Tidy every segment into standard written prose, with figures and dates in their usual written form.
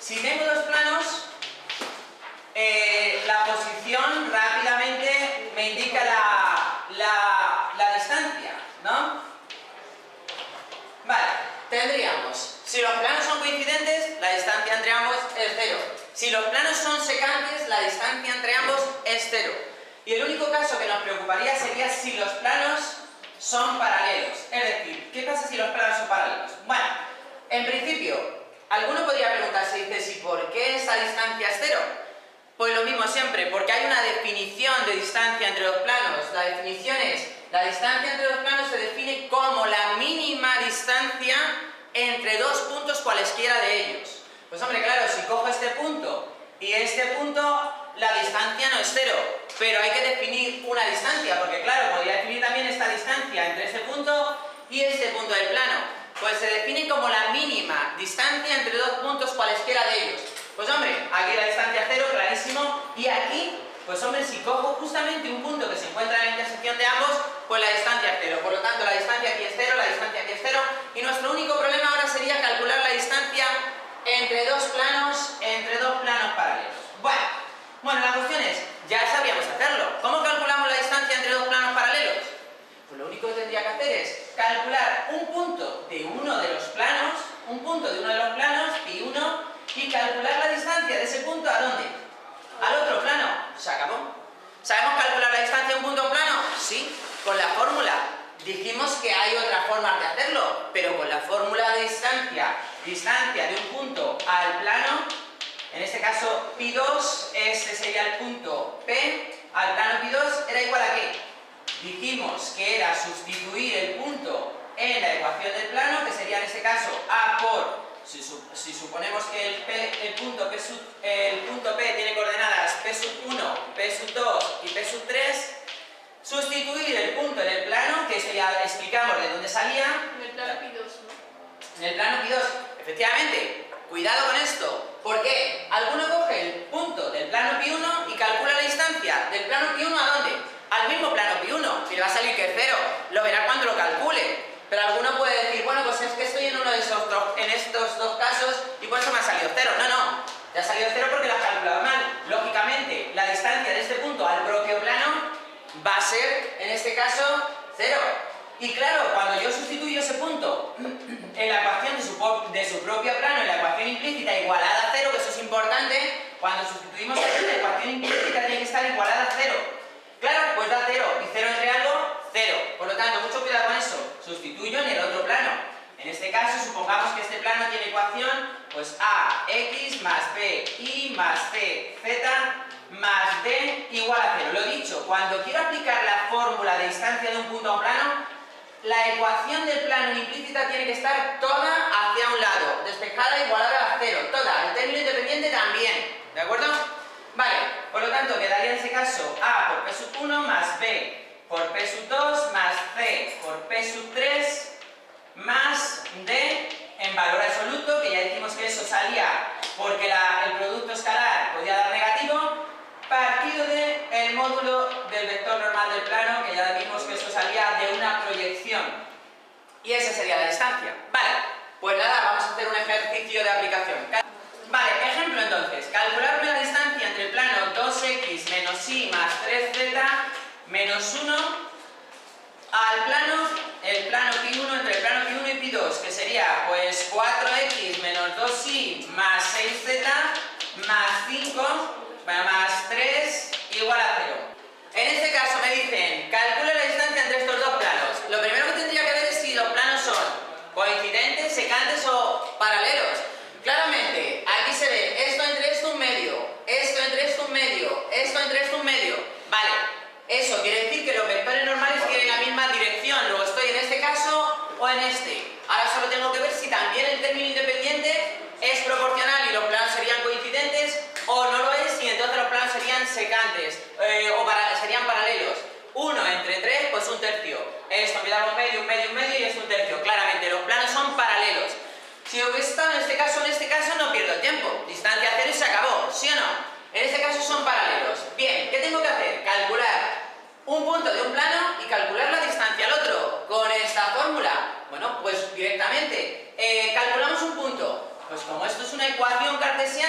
Si tengo dos planos, la posición rápidamente me indica la distancia, ¿no? Vale, tendríamos, si los planos son coincidentes, la distancia entre ambos es 0. Si los planos son secantes, la distancia entre ambos es 0. Y el único caso que nos preocuparía sería si los planos son paralelos. Es decir, ¿qué pasa si los planos son paralelos? Bueno, en principio, alguno podría preguntarse, dice, ¿y por qué esta distancia es 0? Pues lo mismo siempre, porque hay una definición de distancia entre los planos. La definición es, la distancia entre los planos se define como la mínima distancia entre dos puntos cualesquiera de ellos. Pues hombre, claro, si cojo este punto y este punto, la distancia no es 0, pero hay que definir una distancia, porque claro, podría definir también esta distancia entre este punto y este punto del plano. Pues se define como la mínima distancia entre dos puntos cualesquiera de ellos. Pues hombre, aquí la distancia 0, clarísimo, y aquí, pues hombre, si cojo justamente un punto que se encuentra en la intersección de ambos, pues la distancia es 0. Por lo tanto, la distancia aquí es 0, la distancia aquí es 0, y nuestro único problema ahora sería calcular la distancia entre dos planos paralelos. Bueno, la cuestión es, ya sabíamos hacerlo. ¿Cómo calculamos la distancia entre dos planos paralelos? Pues lo único que tendría que hacer es calcular un punto de uno de los planos, pi1, y calcular la distancia de ese punto ¿a dónde? Al otro plano. Se acabó. ¿Sabemos calcular la distancia de un punto a un plano? Sí, con la fórmula. Dijimos que hay otras formas de hacerlo, pero con la fórmula de distancia de un punto al plano, en este caso pi2, este sería el punto P, al plano pi2 era igual a ¿qué? Dijimos que era sustituir el punto en la ecuación del plano, que sería en este caso A por, si suponemos que el punto P tiene coordenadas P1, P2 y P3, sustituir el punto en el plano, que eso ya explicamos de dónde salía. En el plano pi2, ¿no? En el plano pi2, efectivamente. Cuidado con esto. ¿Por qué? Alguno coge el punto del plano pi1 y calcula la distancia del plano pi1 ¿a dónde? Al mismo plano pi1. Y le va a salir que es 0. Lo verá cuando lo calcule. Pero alguno puede decir, bueno, pues es que estoy en estos dos casos y por eso me ha salido 0. No. Te ha salido 0 porque lo has calculado mal. Lógicamente, la distancia de este punto al propio plano va a ser, en este caso, 0. Y claro, cuando yo sustituyo ese punto en la ecuación de su propio plano, en la ecuación implícita igualada a 0, que eso es importante, cuando sustituimos la ecuación implícita tiene que estar igualada a 0. Claro, pues da 0, y 0 entre algo, 0. Por lo tanto, mucho cuidado con eso. Sustituyo en el otro plano. En este caso, supongamos que este plano tiene ecuación, pues a, x más b, y más c, z, más d igual a 0. Lo dicho, cuando quiero aplicar la fórmula de distancia de un punto a un plano, la ecuación del plano implícita tiene que estar toda hacia un lado, despejada igualada a 0, toda, el término independiente también, ¿de acuerdo? Vale, por lo tanto quedaría en ese caso a por p1 más b por p2 más c por p3 más d en valor absoluto, que ya dijimos que eso salía porque el producto escalar podía dar negativo, partido del módulo del vector normal del plano, que ya vimos que eso salía de una proyección. Y esa sería la distancia. Vale, pues nada, vamos a hacer un ejercicio de aplicación. Vale, ejemplo entonces. Calcularme la distancia entre el plano 2x menos y más 3z menos 1 al plano, el plano pi1 entre el plano pi1 y pi2, que sería pues 4x menos 2y más 6z más 5 más 3 igual a 0. En este caso me dicen, calcula la distancia entre estos dos planos. Lo primero que tendría que ver es si los planos son coincidentes, secantes o paralelos. Claramente, aquí se ve esto entre esto un medio, esto entre esto un medio, esto entre esto un medio. Vale, eso quiere decir que los vectores normales tienen la misma dirección. Luego estoy en este caso o en este. Ahora solo tengo que ver si también el término independiente es proporcional y los planos serían coincidentes, o no lo es y entonces los planos serían secantes serían paralelos. 1 entre 3, pues un tercio. Esto me da un medio y es un tercio. Claramente, los planos son paralelos. Si hubiese estado en este caso no pierdo el tiempo. Distancia 0 y se acabó, ¿sí o no? En este caso son paralelos. Bien, ¿qué tengo que hacer? Calcular un punto de un plano y calcular la distancia al otro. Con esta fórmula. Bueno, pues directamente calculamos un punto. Pues como esto es una ecuación cartesiana,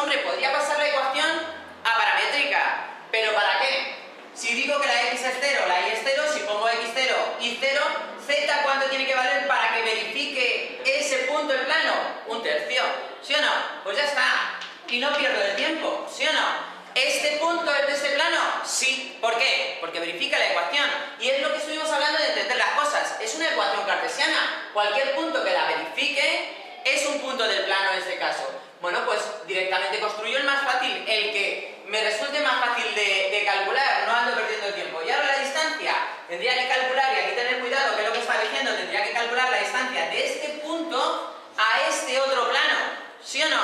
hombre, podría pasar la ecuación a paramétrica. ¿Pero para qué? Si digo que la x es 0, la y es 0, si pongo x0 y 0, z, ¿cuánto tiene que valer para que verifique ese punto en plano? 1/3, ¿sí o no? Pues ya está. Y no pierdo el tiempo, ¿sí o no? ¿Este punto es de este plano? Sí. ¿Por qué? Porque verifica la ecuación. Y es lo que estuvimos hablando de entender las cosas. Es una ecuación cartesiana. Cualquier punto que la verifique es un punto del plano en este caso. Bueno, pues directamente construyo el más fácil, el que me resulte más fácil de calcular, no ando perdiendo el tiempo. Y ahora la distancia, tendría que calcular, y aquí tener cuidado, que es lo que está diciendo, tendría que calcular la distancia de este punto a este otro plano, ¿sí o no?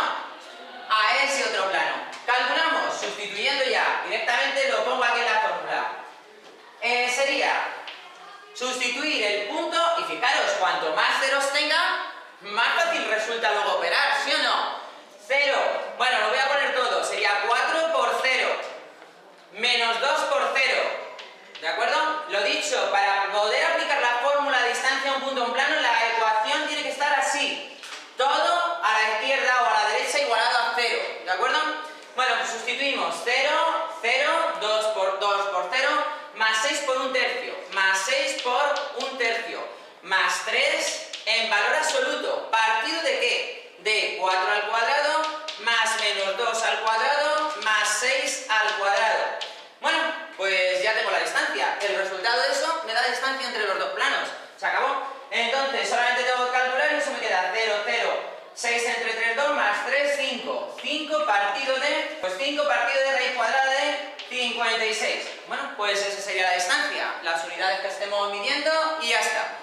A ese otro plano. Calculamos, sustituyendo ya, directamente lo pongo aquí en la fórmula. Sería sustituir el punto, y fijaros, cuanto más ceros tenga, más fácil resulta luego operar, ¿sí o no? 0, bueno, lo voy a poner todo, sería 4 por 0, menos 2 por 0, ¿de acuerdo? Lo dicho, para poder aplicar la fórmula de distancia a un punto en plano, la ecuación tiene que estar así, todo a la izquierda o a la derecha igualado a 0, ¿de acuerdo? Bueno, pues sustituimos 0, 0, 2 por 0, más 6 por 1/3, más 6 por 1/3, más 3 en valor absoluto, ¿partido de qué? De 4 al cuadrado, más menos 2 al cuadrado, más 6 al cuadrado. Bueno, pues ya tengo la distancia. El resultado de eso me da distancia entre los dos planos. ¿Se acabó? Entonces, solamente tengo que calcular y eso me queda 0, 0. 6 entre 3, 2, más 3, 5. 5 partido de... Pues 5 partido de raíz cuadrada de 56. Bueno, pues esa sería la distancia. Las unidades que estemos midiendo y ya está.